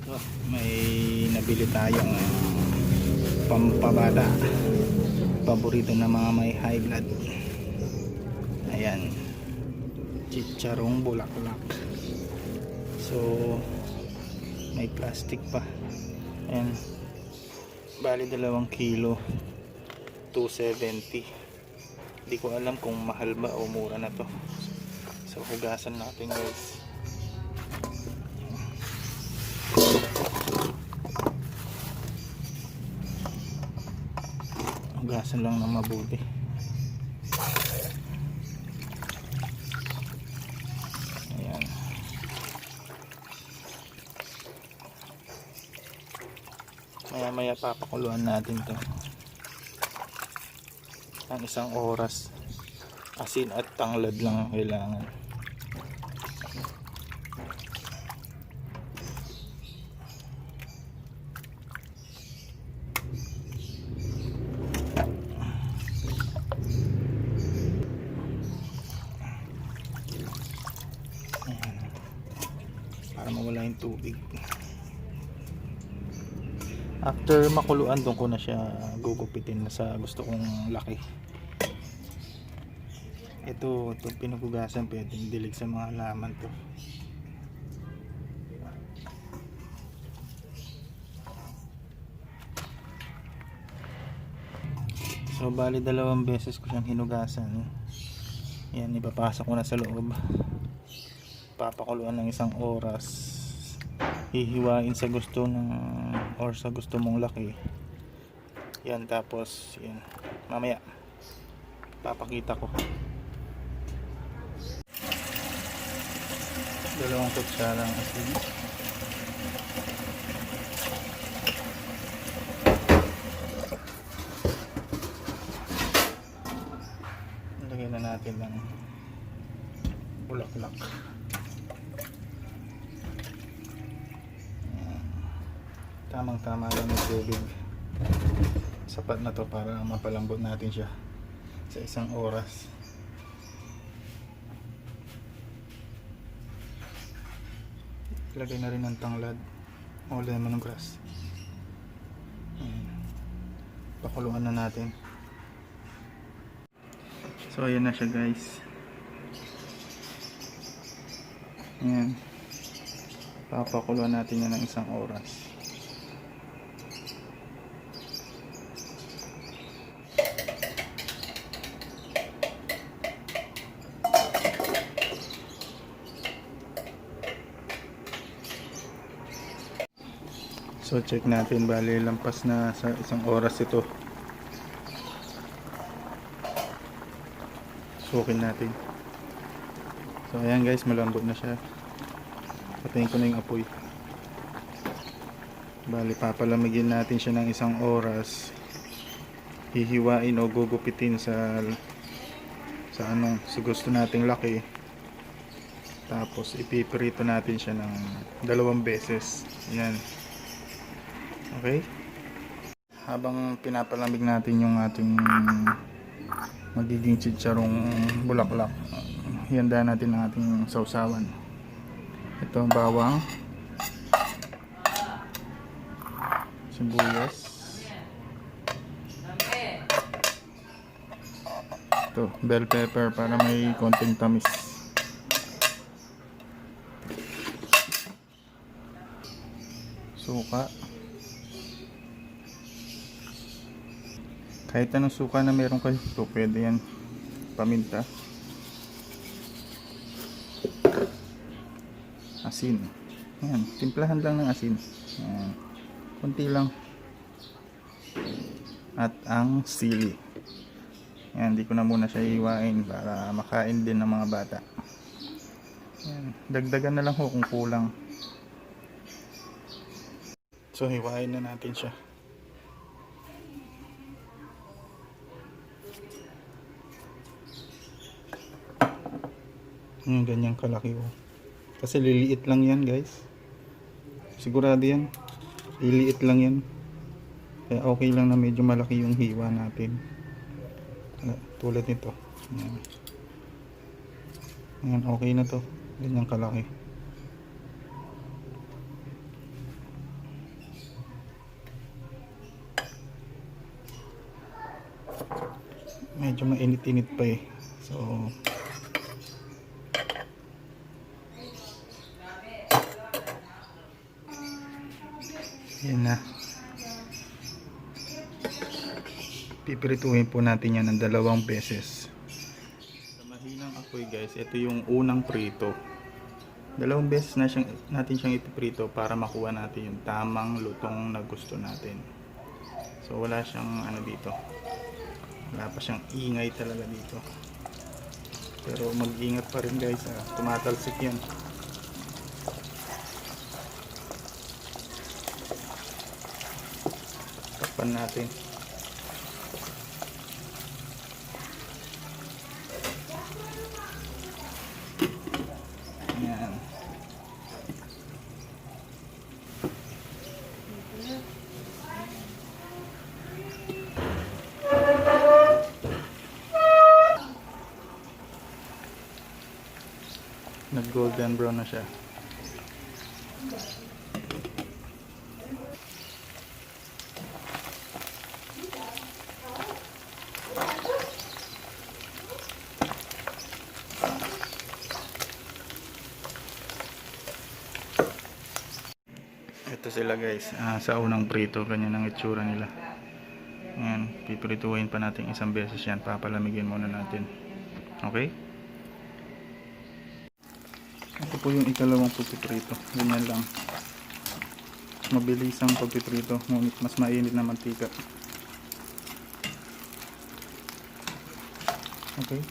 So, may nabili tayong pampabata, paborito ng mga may high blood. Ayan, chicharong bulaklak. So may plastic pa. Ayan, bali 2 kilo, 270. Hindi ko alam kung mahal ba o mura na to. So hugasan natin guys. Hugasan lang ng mabuti. Ayan. Maya maya papakuluan natin to ang 1 oras. Asin at tanglad lang ang kailangan. Para mawala yung tubig. After makuluan, doon ko na siya gugupitin na sa gusto kong laki. Ito pinugugasan, pwedeng dilig sa mga halaman to. So bali 2 beses ko siyang hinugasan. Yan, ipapasok ko na sa loob. Papakuluan ng 1 oras. Hihiwain sa gusto ng or sa gusto mong laki. Yan, tapos yan, mamaya papakita ko. 2 kutsara ng asin. Lagyan na natin ng bulaklak. Tamang tama lang yung tubig. Sapat na to para mapalambot natin siya sa 1 oras. Lagay na rin ng tanglad o lemongrass. Pakuluan na natin. So ayan na siya guys. Ayan, papakuluan natin yan ng 1 oras. So check natin, bali lampas na sa 1 oras ito. Sukin natin. So ayan guys, malambot na siya. Patayin ko na yung apoy. Bali papalamigin natin siya ng 1 oras. Hihiwain o gugupitin sa gusto nating laki. Tapos ipiprito natin siya ng 2 beses. Ayan. Okay, habang pinapalamig natin yung ating magiging chicharong bulaklak, handa natin ang ating sausawan. Ito ang bawang, sibuyas, ito bell pepper para may konting tamis, suka, kahit anong suka na meron kayo, ito pwede yan, paminta, asin, yan, timplahan lang ng asin, yan, konti lang, at ang sili. Yan, hindi ko na muna siya iiwain para makain din ng mga bata. Yan, dagdagan na lang ho kung kulang. So hiwain na natin siya. Ganyang kalaki oh. Kasi liliit lang yan guys. Sigurado yan. Liliit lang yan. Kaya okay lang na medyo malaki yung hiwa natin. Tulad nito. Ayan, okay na to. Ganyang kalaki. Medyo mainit-init pa eh. So, yan na. Pipirituhin po natin yan ng 2 beses. Sa mahinang apoy guys, ito yung unang prito. 2 beses na natin siyang ipiprito para makuha natin yung tamang lutong na gusto natin. So wala siyang ano dito. Wala pa siyang ingay talaga dito. Pero mag-ingat pa rin guys, tumatalsik yan. Takpan natin. Ayan. Nag golden brown na siya. Ito sila guys, sa unang prito, ganyan ang itsura nila. Ayan, pipirituhin pa natin 1 beses yan, papalamigin muna natin. Okay? Ito po yung ikalawang pagpiprito, ganyan lang. Mabilis ang pagpiprito, ngunit mas mainit na mantika. Okay?